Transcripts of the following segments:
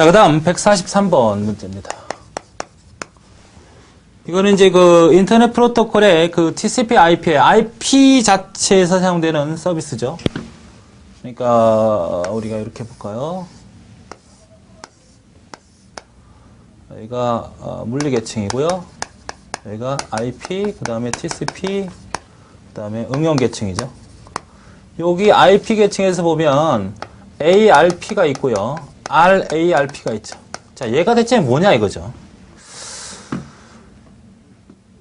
자, 그 다음 143번 문제입니다. 이거는 이제 그 인터넷 프로토콜의 그 TCP IP의 IP 자체에서 사용되는 서비스죠. 그러니까 우리가 이렇게 볼까요? 여기가 물리 계층이고요. 여기가 IP, 그 다음에 TCP, 그 다음에 응용 계층이죠. 여기 IP 계층에서 보면 ARP가 있고요. RARP가 있죠. 자, 얘가 대체 뭐냐 이거죠.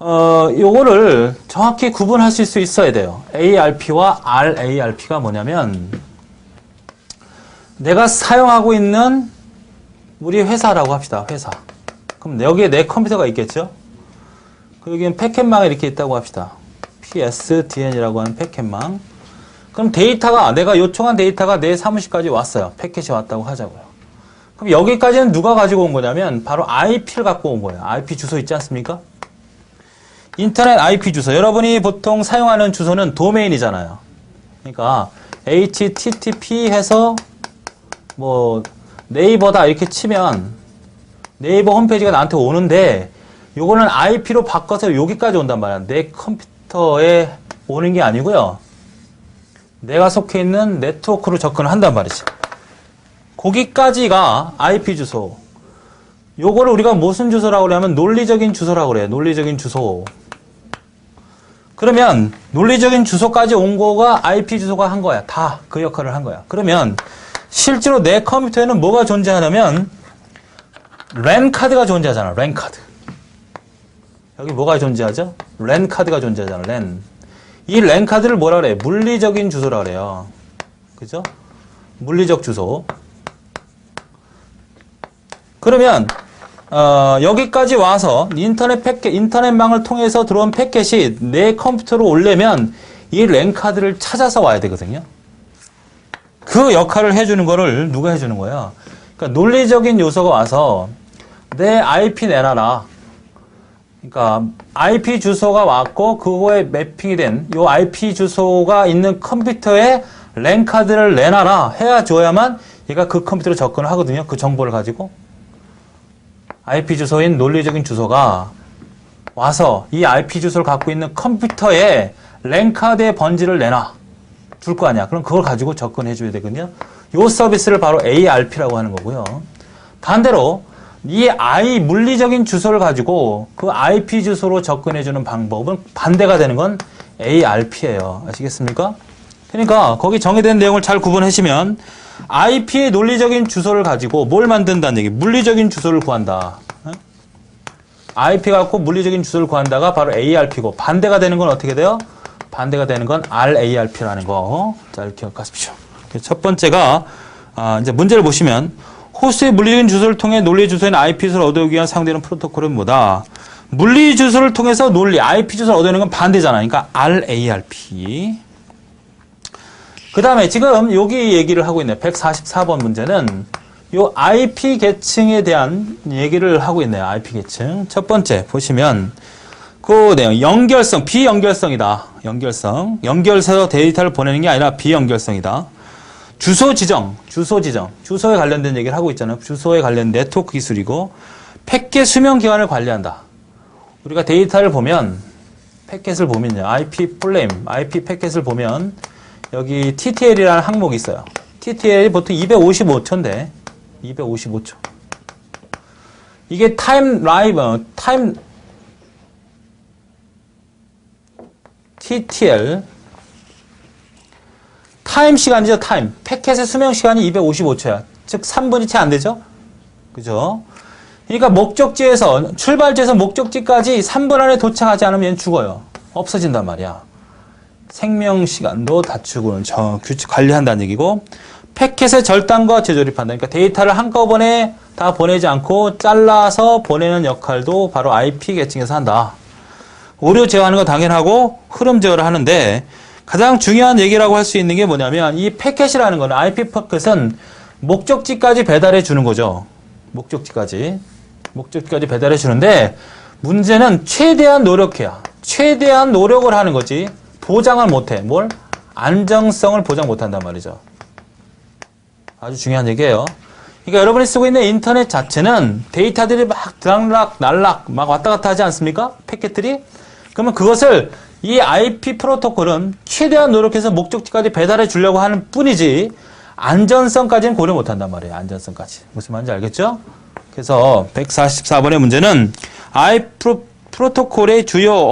요거를 정확히 구분하실 수 있어야 돼요. ARP와 RARP가 뭐냐면, 내가 사용하고 있는 우리 회사라고 합시다. 회사. 그럼 여기에 내 컴퓨터가 있겠죠? 여기는 패켓망이 이렇게 있다고 합시다. PSDN이라고 하는 패켓망. 그럼 데이터가, 내가 요청한 데이터가 내 사무실까지 왔어요. 패켓이 왔다고 하자고요. 그럼 여기까지는 누가 가지고 온 거냐면 바로 IP를 갖고 온 거예요. IP 주소 있지 않습니까? 인터넷 IP 주소. 여러분이 보통 사용하는 주소는 도메인이잖아요. 그러니까 HTTP 해서 뭐 네이버다 이렇게 치면 네이버 홈페이지가 나한테 오는데, 요거는 IP로 바꿔서 여기까지 온단 말이야. 내 컴퓨터에 오는 게 아니고요. 내가 속해 있는 네트워크로 접근을 한단 말이지. 거기까지가 IP 주소. 요거를 우리가 무슨 주소라고 그러냐면 논리적인 주소라고 그래요. 논리적인 주소. 그러면 논리적인 주소까지 온 거가 IP 주소가 한 거야. 다 그 역할을 한 거야. 그러면 실제로 내 컴퓨터에는 뭐가 존재하냐면 랜 카드가 존재하잖아. 랜 카드. 여기 뭐가 존재하죠? 랜 카드가 존재하잖아. 랜. 이 랜 카드를 뭐라 그래? 물리적인 주소라 그래요. 그죠? 물리적 주소. 그러면 여기까지 와서 인터넷망을 통해서 들어온 패켓이 내 컴퓨터로 오려면 이 랜 카드를 찾아서 와야 되거든요. 그 역할을 해주는 거를 누가 해주는 거야? 그러니까 논리적인 요소가 와서 내 IP 내놔라. 그러니까 IP 주소가 왔고 그거에 매핑이 된 요 IP 주소가 있는 컴퓨터에 랜 카드를 내놔라 해야 줘야만 얘가 그 컴퓨터로 접근을 하거든요. 그 정보를 가지고. IP 주소인 논리적인 주소가 와서 이 IP 주소를 갖고 있는 컴퓨터에 랜 카드의 번지를 내놔 줄 거 아니야. 그럼 그걸 가지고 접근해 줘야 되거든요. 요 서비스를 바로 ARP라고 하는 거고요. 반대로 이 물리적인 주소를 가지고 그 IP 주소로 접근해 주는 방법은 반대가 되는 건 ARP예요. 아시겠습니까? 그러니까 거기 정의된 내용을 잘 구분하시면 IP의 논리적인 주소를 가지고 뭘 만든다는 얘기? 물리적인 주소를 구한다. IP 갖고 물리적인 주소를 구한다가 바로 ARP고, 반대가 되는 건 어떻게 돼요? 반대가 되는 건 RARP라는 거. 잘 기억하십시오. 첫 번째가 이제 문제를 보시면 호스트의 물리적인 주소를 통해 논리 주소인 IP 주소를 얻어오기 위한 사용되는 프로토콜은 뭐다? 물리 주소를 통해서 IP 주소를 얻어내는 건 반대잖아. 그러니까 RARP. 그 다음에 지금 여기 얘기를 하고 있네요. 144번 문제는 요 IP 계층에 대한 얘기를 하고 있네요. IP 계층. 첫 번째 보시면 그 내용 연결성, 비연결성이다. 연결해서 데이터를 보내는 게 아니라 비연결성이다. 주소 지정. 주소에 관련된 얘기를 하고 있잖아요. 주소에 관련 네트워크 기술이고, 패켓 수명 기간을 관리한다. 우리가 데이터를 보면, 패켓을 보면요. IP 패켓을 보면, 여기 TTL이라는 항목이 있어요. TTL이 보통 255초인데, 255초. 이게 TTL. 타임 시간이죠, 타임. 패켓의 수명 시간이 255초야. 즉, 3분이 채 안 되죠? 그죠? 그러니까 출발지에서 목적지까지 3분 안에 도착하지 않으면 얘는 죽어요. 없어진단 말이야. 생명 시간도 다투고는 규칙 관리한다는 얘기고, 패켓의 절단과 재조립한다. 그러니까 데이터를 한꺼번에 다 보내지 않고 잘라서 보내는 역할도 바로 IP 계층에서 한다. 오류 제어하는 거 당연하고 흐름 제어를 하는데, 가장 중요한 얘기라고 할 수 있는 게 뭐냐면 이 패켓이라는 거는 IP 패켓은 목적지까지 배달해 주는 거죠. 목적지까지 배달해 주는데, 문제는 최대한 노력해야. 최대한 노력을 하는 거지 보장을 못해. 안정성을 보장 못한단 말이죠. 아주 중요한 얘기예요. 그러니까 여러분이 쓰고 있는 인터넷 자체는 데이터들이 막 들락날락 날락 막 왔다 갔다 하지 않습니까? 패킷들이. 그러면 그것을 이 IP 프로토콜은 최대한 노력해서 목적지까지 배달해 주려고 하는 뿐이지 안전성까지는 고려 못 한단 말이에요. 안전성까지. 무슨 말인지 알겠죠? 그래서 144번의 문제는 IP 프로토콜의 주요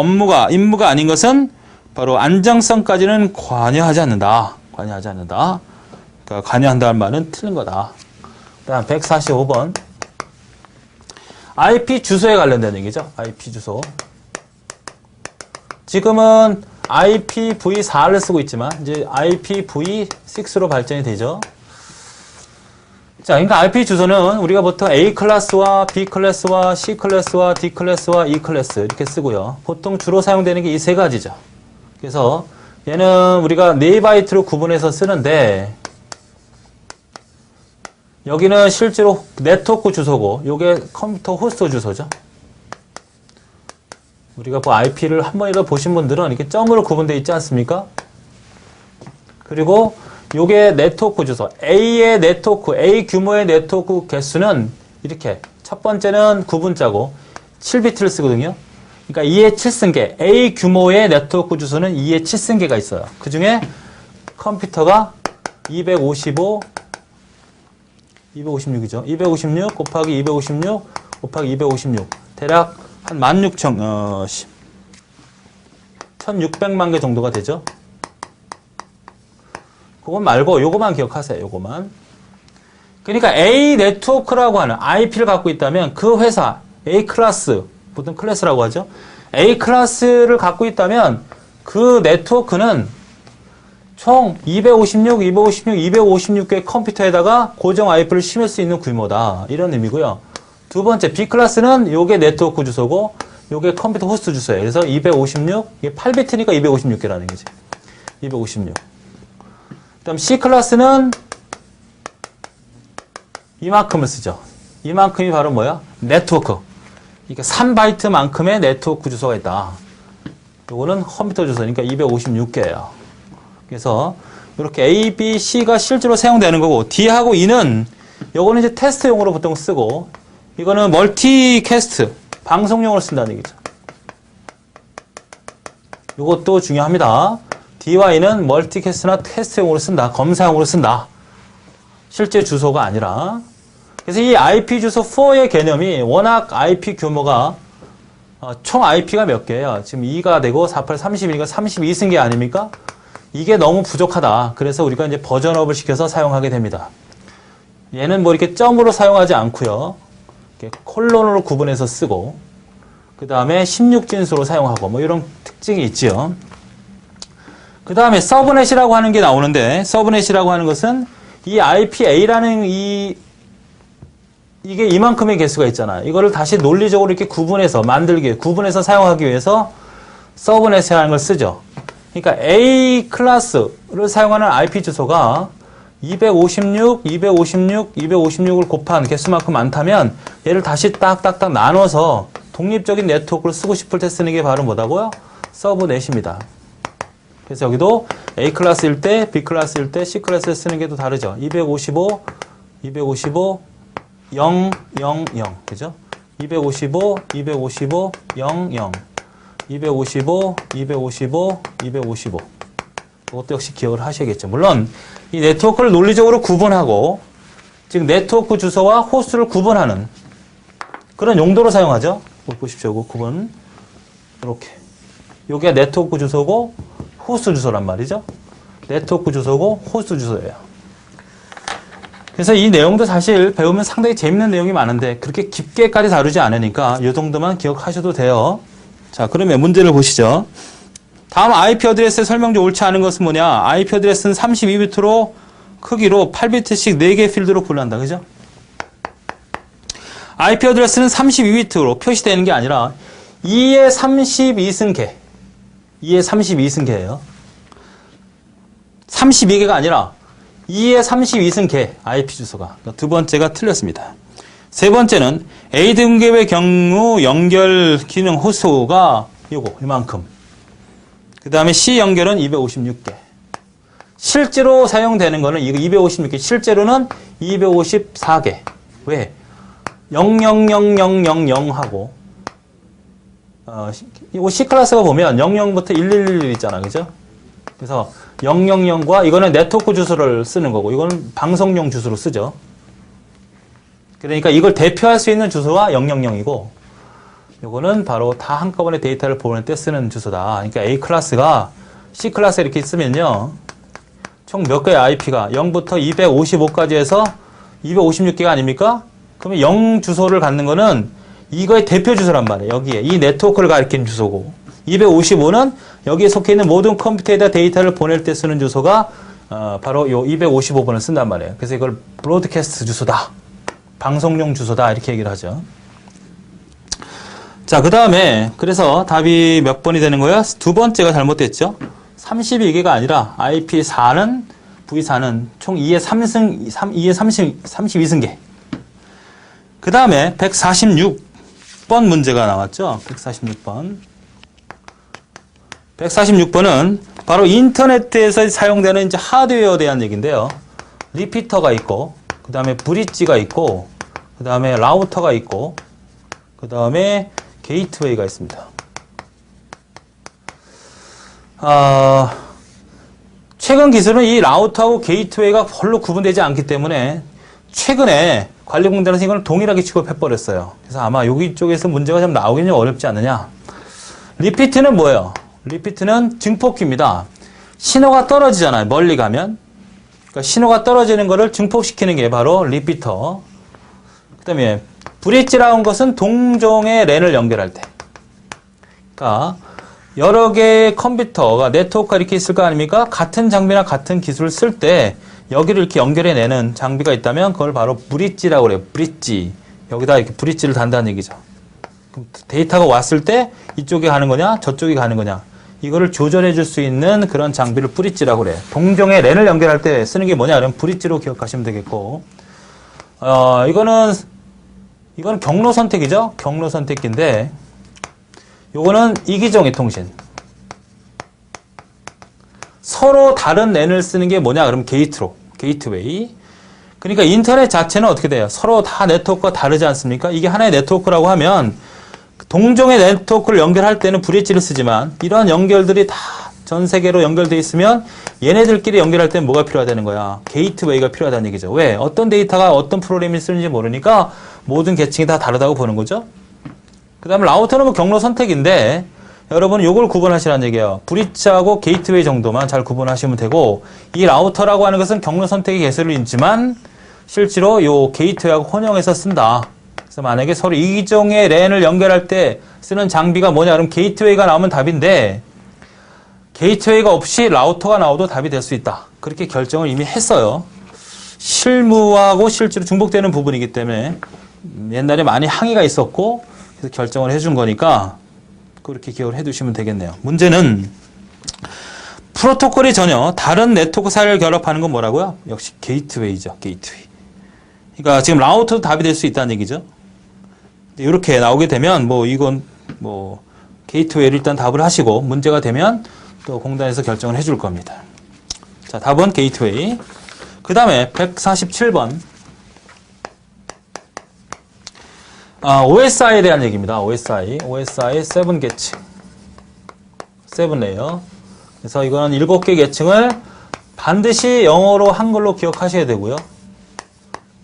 임무가 아닌 것은 바로 안정성까지는 관여하지 않는다. 관여하지 않는다. 그러니까 관여한다는 말은 틀린 거다. 다음 145번. IP 주소에 관련된 얘기죠. IP 주소. 지금은 IPv4를 쓰고 있지만 이제 IPv6로 발전이 되죠. 자, 그러니까 IP 주소는 우리가 보통 A 클래스와 B 클래스와 C 클래스와 D 클래스와 E 클래스 이렇게 쓰고요. 보통 주로 사용되는 게 이 세 가지죠. 그래서 얘는 우리가 4바이트로 구분해서 쓰는데 여기는 실제로 네트워크 주소고 요게 컴퓨터 호스트 주소죠. 우리가 뭐 IP를 한 번이라도 보신 분들은 이렇게 점으로 구분되어 있지 않습니까? 그리고 요게 네트워크 주소. A의 네트워크, A 규모의 네트워크 개수는 이렇게 첫 번째는 9분자고 7비트를 쓰거든요. 그러니까 2의 7승계, A 규모의 네트워크 주소는 2의 7승계가 있어요. 그 중에 컴퓨터가 256이죠. 256 곱하기 256 곱하기 256. 대략 한 1600만 개 정도가 되죠. 그건 말고 요거만 기억하세요. 요거만. 그러니까 A 네트워크라고 하는 IP를 갖고 있다면 그 회사 A 클래스, 보통 클래스라고 하죠. A 클래스를 갖고 있다면 그 네트워크는 총 256개의 컴퓨터에다가 고정 IP를 심을 수 있는 규모다. 이런 의미고요. 두 번째, B 클래스는 요게 네트워크 주소고 요게 컴퓨터 호스트 주소예요. 그래서 256, 이게 8비트니까 256개라는 거지. 256. 그다음 C 클래스는 이만큼을 쓰죠. 이만큼이 바로 뭐야? 네트워크. 그러니까 3바이트만큼의 네트워크 주소가 있다. 요거는 컴퓨터 주소니까 256개예요. 그래서 이렇게 A, B, C가 실제로 사용되는 거고 D하고 E는 요거는 이제 테스트용으로 보통 쓰고 이거는 멀티캐스트, 방송용으로 쓴다는 얘기죠. 요것도 중요합니다. D와 E는 멀티캐스트나 테스트용으로 쓴다. 검사용으로 쓴다. 실제 주소가 아니라. 그래서 이 IP 주소 4의 개념이 워낙 IP 규모가 총 IP가 몇 개예요? 지금 2가 되고 48, 32니까 32승계 아닙니까? 이게 너무 부족하다. 그래서 우리가 이제 버전업을 시켜서 사용하게 됩니다. 얘는 뭐 이렇게 점으로 사용하지 않고요. 이렇게 콜론으로 구분해서 쓰고 그 다음에 16진수로 사용하고 뭐 이런 특징이 있지요. 그 다음에 서브넷이라고 하는 게 나오는데 서브넷이라고 하는 것은 이 IPA라는 이게 이만큼의 개수가 있잖아요. 이거를 다시 논리적으로 이렇게 구분해서 구분해서 사용하기 위해서 서브넷이라는 걸 쓰죠. 그러니까 A 클래스를 사용하는 IP 주소가 256, 256, 256을 곱한 개수만큼 많다면 얘를 다시 딱딱딱 나눠서 독립적인 네트워크를 쓰고 싶을 때 쓰는 게 바로 뭐다고요? 서브넷입니다. 그래서 여기도 A 클래스일 때, B 클래스일 때, C 클래스를 쓰는 게 또 다르죠. 255, 255, 0, 0, 0. 그죠? 255, 255, 0, 0. 255, 255, 255. 이것도 역시 기억을 하셔야겠죠. 물론 이 네트워크를 논리적으로 구분하고 즉 네트워크 주소와 호스트를 구분하는 그런 용도로 사용하죠. 보십시오. 구분. 이렇게. 이게 네트워크 주소고 호스트 주소란 말이죠. 네트워크 주소고 호스트 주소예요. 그래서 이 내용도 사실 배우면 상당히 재밌는 내용이 많은데 그렇게 깊게까지 다루지 않으니까 이 정도만 기억하셔도 돼요. 자, 그러면 문제를 보시죠. 다음 IP 어드레스의 설명조 옳지 않은 것은 뭐냐? IP 어드레스는 32비트로 크기로 8비트씩 4개 필드로 분류한다. 그죠? IP 어드레스는 32비트로 표시되는 게 아니라 2의 32승계. 2의 32승계예요. 32개가 아니라 2의 32승계 IP 주소가. 두 번째가 틀렸습니다. 세 번째는 A 등급의 경우 연결 기능 호수가 요거 이만큼. 그 다음에 C 연결은 256개. 실제로 사용되는 거는 이거 256개, 실제로는 254개. 왜? 000000하고 이 C클래스가 보면 00부터 111 있잖아. 그죠? 그래서 000과 이거는 네트워크 주소를 쓰는 거고 이거는 방송용 주소로 쓰죠. 그러니까 이걸 대표할 수 있는 주소가 000이고 이거는 바로 다 한꺼번에 데이터를 보낼 때 쓰는 주소다. 그러니까 A클래스가 C클래스에 이렇게 있으면요. 총 몇 개의 IP가 0부터 255까지 해서 256개가 아닙니까? 그러면 0 주소를 갖는 거는 이거의 대표 주소란 말이에요. 여기에 이 네트워크를 가리키는 주소고 255는 여기에 속해 있는 모든 컴퓨터에다 데이터를 보낼 때 쓰는 주소가 바로 요 255번을 쓴단 말이에요. 그래서 이걸 브로드캐스트 주소다. 방송용 주소다. 이렇게 얘기를 하죠. 자, 그 다음에 그래서 답이 몇 번이 되는 거야? 두 번째가 잘못됐죠. 32개가 아니라 IP4는 V4는 총 2의 32승계. 그 다음에 146번 문제가 나왔죠. 146번. 146번은 바로 인터넷에서 사용되는 이제 하드웨어에 대한 얘기인데요. 리피터가 있고, 그 다음에 브릿지가 있고, 그 다음에 라우터가 있고, 그 다음에 게이트웨이가 있습니다. 최근 기술은 이 라우터하고 게이트웨이가 별로 구분되지 않기 때문에 최근에 관리공단에서 이걸 동일하게 취급해버렸어요. 그래서 아마 여기 쪽에서 문제가 좀 나오기는 어렵지 않느냐. 리피트는 뭐예요? 리피트는 증폭기입니다. 신호가 떨어지잖아요. 멀리 가면. 그러니까 신호가 떨어지는 거를 증폭시키는 게 바로 리피터. 그 다음에 브릿지라는 것은 동종의 랜을 연결할 때. 그러니까 여러 개의 컴퓨터가 네트워크가 이렇게 있을 거 아닙니까? 같은 장비나 같은 기술을 쓸 때 여기를 이렇게 연결해내는 장비가 있다면 그걸 바로 브릿지라고 그래요. 브릿지. 여기다 이렇게 브릿지를 단다는 얘기죠. 그럼 데이터가 왔을 때 이쪽에 가는 거냐 저쪽에 가는 거냐 이거를 조절해 줄 수 있는 그런 장비를 브릿지라고 그래요. 동종의 랜을 연결할 때 쓰는 게 뭐냐 그러면 브릿지로 기억하시면 되겠고 이거는 경로 선택이죠. 경로 선택기인데 요거는 이기종의 통신. 서로 다른 랜을 쓰는 게 뭐냐 그러면 게이트웨이. 그러니까 인터넷 자체는 어떻게 돼요? 서로 다 네트워크가 다르지 않습니까? 이게 하나의 네트워크라고 하면 동종의 네트워크를 연결할 때는 브릿지를 쓰지만 이러한 연결들이 다 전 세계로 연결되어 있으면 얘네들끼리 연결할 때는 뭐가 필요하다는 거야? 게이트웨이가 필요하다는 얘기죠. 왜? 어떤 데이터가 어떤 프로그램이 쓰는지 모르니까 모든 계층이 다 다르다고 보는 거죠. 그 다음에 라우터는 뭐 경로 선택인데 여러분은 요걸 구분하시라는 얘기예요. 브릿지하고 게이트웨이 정도만 잘 구분하시면 되고 이 라우터라고 하는 것은 경로 선택의 개수를 있지만 실제로 요 게이트웨이하고 혼용해서 쓴다. 그래서 만약에 서로 이종의 랜을 연결할 때 쓰는 장비가 뭐냐 그럼 게이트웨이가 나오면 답인데 게이트웨이가 없이 라우터가 나와도 답이 될 수 있다. 그렇게 결정을 이미 했어요. 실무하고 실제로 중복되는 부분이기 때문에 옛날에 많이 항의가 있었고 그래서 결정을 해준 거니까 그렇게 기억을 해두시면 되겠네요. 문제는 프로토콜이 전혀 다른 네트워크 사이를 결합하는 건 뭐라고요? 역시 게이트웨이죠. 게이트웨이. 그러니까 지금 라우터도 답이 될 수 있다는 얘기죠. 이렇게 나오게 되면 이건 게이트웨이를 일단 답을 하시고 문제가 되면 또 공단에서 결정을 해줄 겁니다. 자, 답은 게이트웨이. 그 다음에 147번. OSI에 대한 얘기입니다. OSI 7 계층. 7 레이어. 그래서 이거는 7개 계층을 반드시 영어로 한글로 기억하셔야 되고요.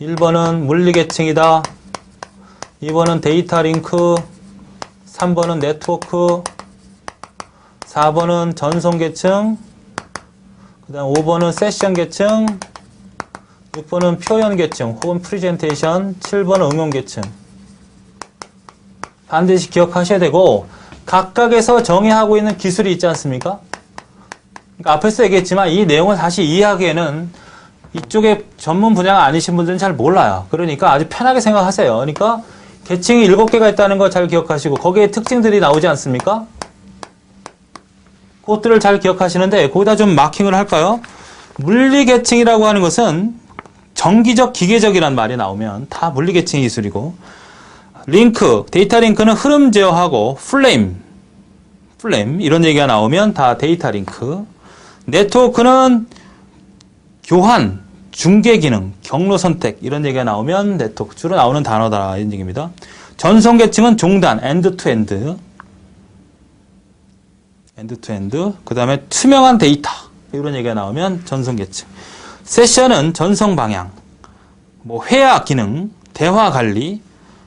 1번은 물리 계층이다. 2번은 데이터 링크. 3번은 네트워크. 4번은 전송 계층. 그 다음 5번은 세션 계층. 6번은 표현 계층 혹은 프레젠테이션. 7번은 응용 계층. 반드시 기억하셔야 되고 각각에서 정의하고 있는 기술이 있지 않습니까? 그러니까 앞에서 얘기했지만 이 내용을 다시 이해하기에는 이쪽에 전문 분야가 아니신 분들은 잘 몰라요. 그러니까 아주 편하게 생각하세요. 그러니까 계층이 7개가 있다는 거 잘 기억하시고 거기에 특징들이 나오지 않습니까? 그것들을 잘 기억하시는데 거기다 좀 마킹을 할까요? 물리 계층이라고 하는 것은 정기적, 기계적이란 말이 나오면 다 물리 계층 기술이고 링크, 데이터 링크는 흐름 제어하고 플레임 이런 얘기가 나오면 다 데이터 링크. 네트워크는 교환, 중계 기능, 경로 선택 이런 얘기가 나오면 네트워크 주로 나오는 단어다 이런 얘기입니다. 전송 계층은 종단, 엔드 투 엔드. 엔드 투 엔드. 그 다음에 투명한 데이터 이런 얘기가 나오면 전송 계층. 세션은 전송 방향, 뭐 회화 기능, 대화 관리,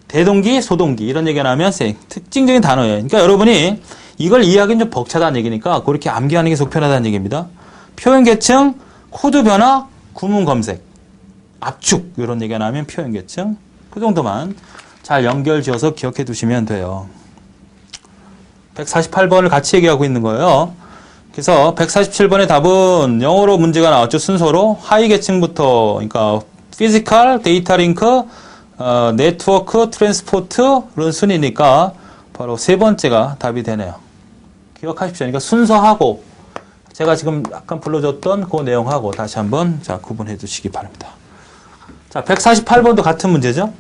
대동기, 소동기 이런 얘기가 나오면 특징적인 단어예요. 그러니까 여러분이 이걸 이해하기는 좀 벅차다는 얘기니까 그렇게 암기하는 게 속편하다는 얘기입니다. 표현 계층, 코드 변화, 구문 검색, 압축 이런 얘기가 나오면 표현 계층. 그 정도만 잘 연결 지어서 기억해 두시면 돼요. 148번을 같이 얘기하고 있는 거예요. 그래서 147번의 답은 영어로 문제가 나왔죠. 순서로 하위 계층부터 그러니까 피지컬, 데이터 링크, 네트워크, 트랜스포트 이런 순위니까 바로 세 번째가 답이 되네요. 기억하십시오. 그러니까 순서하고 제가 지금 약간 불러줬던 그 내용하고 다시 한번 자 구분해 두시기 바랍니다. 자, 148번도 같은 문제죠.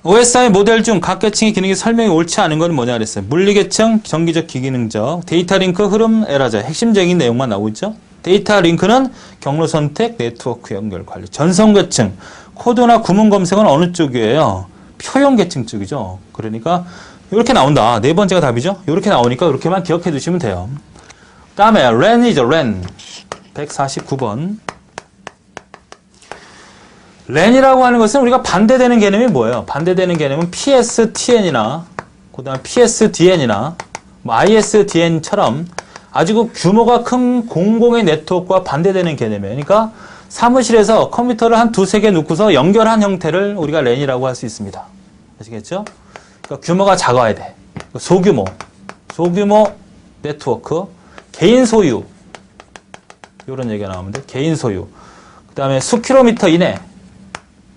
OSI 모델 중 각 계층의 기능이 설명이 옳지 않은 건 뭐냐 그랬어요. 물리계층, 정기적, 기기능적, 데이터 링크, 흐름, 에러저 핵심적인 내용만 나오고 있죠. 데이터 링크는 경로 선택, 네트워크 연결 관리. 전송 계층, 코드나 구문 검색은 어느 쪽이에요? 표현 계층 쪽이죠. 그러니까 이렇게 나온다. 네 번째가 답이죠. 이렇게 나오니까 이렇게만 기억해 두시면 돼요. 다음에 랜이죠. 랜. 149번. 랜이라고 하는 것은 우리가 반대되는 개념이 뭐예요? 반대되는 개념은 PSTN이나 그 다음에 PSDN이나 뭐 ISDN처럼 아주 규모가 큰 공공의 네트워크와 반대되는 개념이에요. 그러니까 사무실에서 컴퓨터를 한 두세 개 놓고서 연결한 형태를 우리가 랜이라고 할 수 있습니다. 아시겠죠? 그러니까 규모가 작아야 돼. 소규모 네트워크, 개인 소유 이런 얘기가 나오면 돼. 개인 소유. 그 다음에 수킬로미터 이내.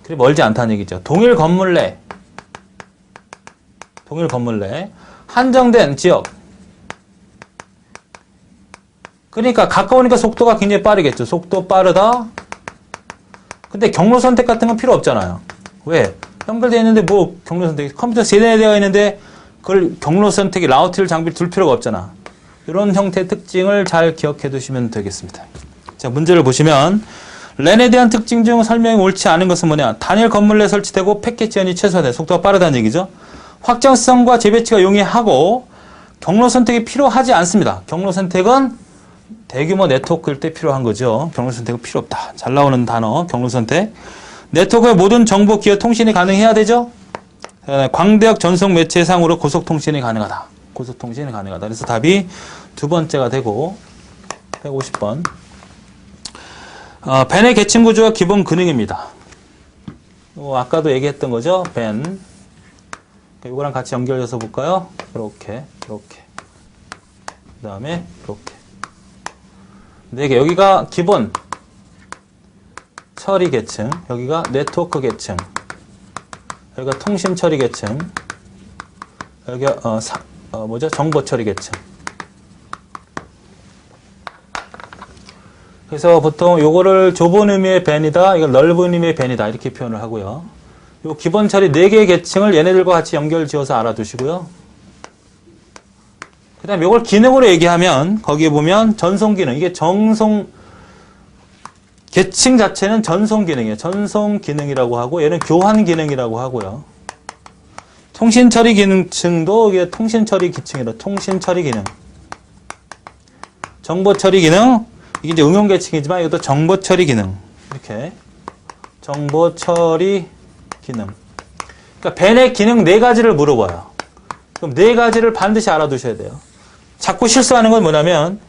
그리 멀지 않다는 얘기죠. 동일 건물 내. 한정된 지역. 그러니까 가까우니까 속도가 굉장히 빠르겠죠. 속도 빠르다. 근데 경로 선택 같은 건 필요 없잖아요. 왜? 연결되어 있는데 뭐 경로 선택, 컴퓨터 세대되어 있는데 그걸 경로 선택이 라우트를 장비를 둘 필요가 없잖아. 이런 형태의 특징을 잘 기억해 두시면 되겠습니다. 자, 문제를 보시면 랜에 대한 특징 중 설명이 옳지 않은 것은 뭐냐? 단일 건물 내 설치되고 패킷 지연이 최소화돼. 속도가 빠르다는 얘기죠. 확장성과 재배치가 용이하고 경로 선택이 필요하지 않습니다. 경로 선택은 대규모 네트워크일 때 필요한 거죠. 경로 선택은 필요 없다. 잘 나오는 단어, 경로 선택. 네트워크의 모든 정보, 기여, 통신이 가능해야 되죠. 광대역 전송 매체상으로 고속통신이 가능하다. 고속통신이 가능하다. 그래서 답이 두 번째가 되고 150번. 벤의 계층 구조와 기본 기능입니다. 아까도 얘기했던 거죠. 벤. 이거랑 같이 연결해서 볼까요? 이렇게. 그 다음에 이렇게. 네 개. 여기가 기본 처리 계층. 여기가 네트워크 계층. 여기가 통신 처리 계층. 여기가 정보 처리 계층. 그래서 보통 요거를 좁은 의미의 벤이다, 이걸 넓은 의미의 벤이다 이렇게 표현을 하고요. 요 기본 처리 4개의 계층을 얘네들과 같이 연결 지어서 알아두시고요. 그 다음에 요걸 기능으로 얘기하면 거기에 보면 전송 기능, 이게 계층 자체는 전송 기능이에요. 전송 기능이라고 하고 얘는 교환 기능이라고 하고요. 통신 처리 기능층도 이게 통신 처리 기층이라 통신 처리 기능. 정보 처리 기능, 이게 이제 응용 계층이지만 이것도 정보 처리 기능. 이렇게. 정보 처리 기능. 그러니까 벤의 기능 4가지를 물어봐요. 그럼 4가지를 반드시 알아두셔야 돼요. 자꾸 실수하는 건 뭐냐면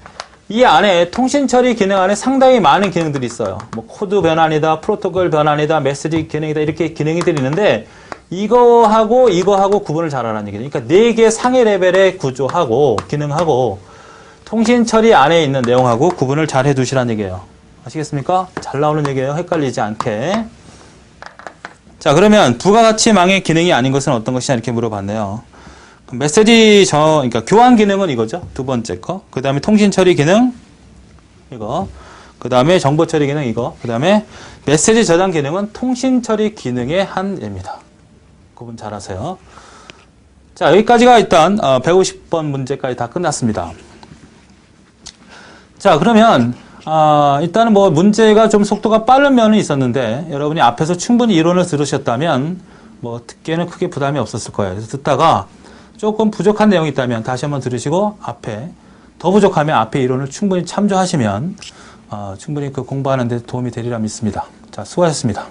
이 안에 통신 처리 기능 안에 상당히 많은 기능들이 있어요. 뭐 코드 변환이다, 프로토콜 변환이다, 메시지 기능이다 이렇게 기능들이 있는데 이거하고 구분을 잘 하라는 얘기죠. 그러니까 4개 상위 레벨의 구조하고 기능하고 통신 처리 안에 있는 내용하고 구분을 잘 해두시라는 얘기예요. 아시겠습니까? 잘 나오는 얘기예요. 헷갈리지 않게. 자, 그러면 부가가치망의 기능이 아닌 것은 어떤 것이냐 이렇게 물어봤네요. 그러니까 교환 기능은 이거죠. 두 번째 거. 그 다음에 통신 처리 기능 이거. 그 다음에 정보 처리 기능 이거. 그 다음에 메시지 저장 기능은 통신 처리 기능의 한 예입니다. 구분 잘 하세요. 자, 여기까지가 일단 150번 문제까지 다 끝났습니다. 자, 그러면 일단은 뭐 문제가 좀 속도가 빠른 면은 있었는데 여러분이 앞에서 충분히 이론을 들으셨다면 뭐 듣기에는 크게 부담이 없었을 거예요. 그래서 듣다가 조금 부족한 내용이 있다면 다시 한번 들으시고 앞에 더 부족하면 앞에 이론을 충분히 참조하시면 충분히 그 공부하는 데 도움이 되리라 믿습니다. 자, 수고하셨습니다.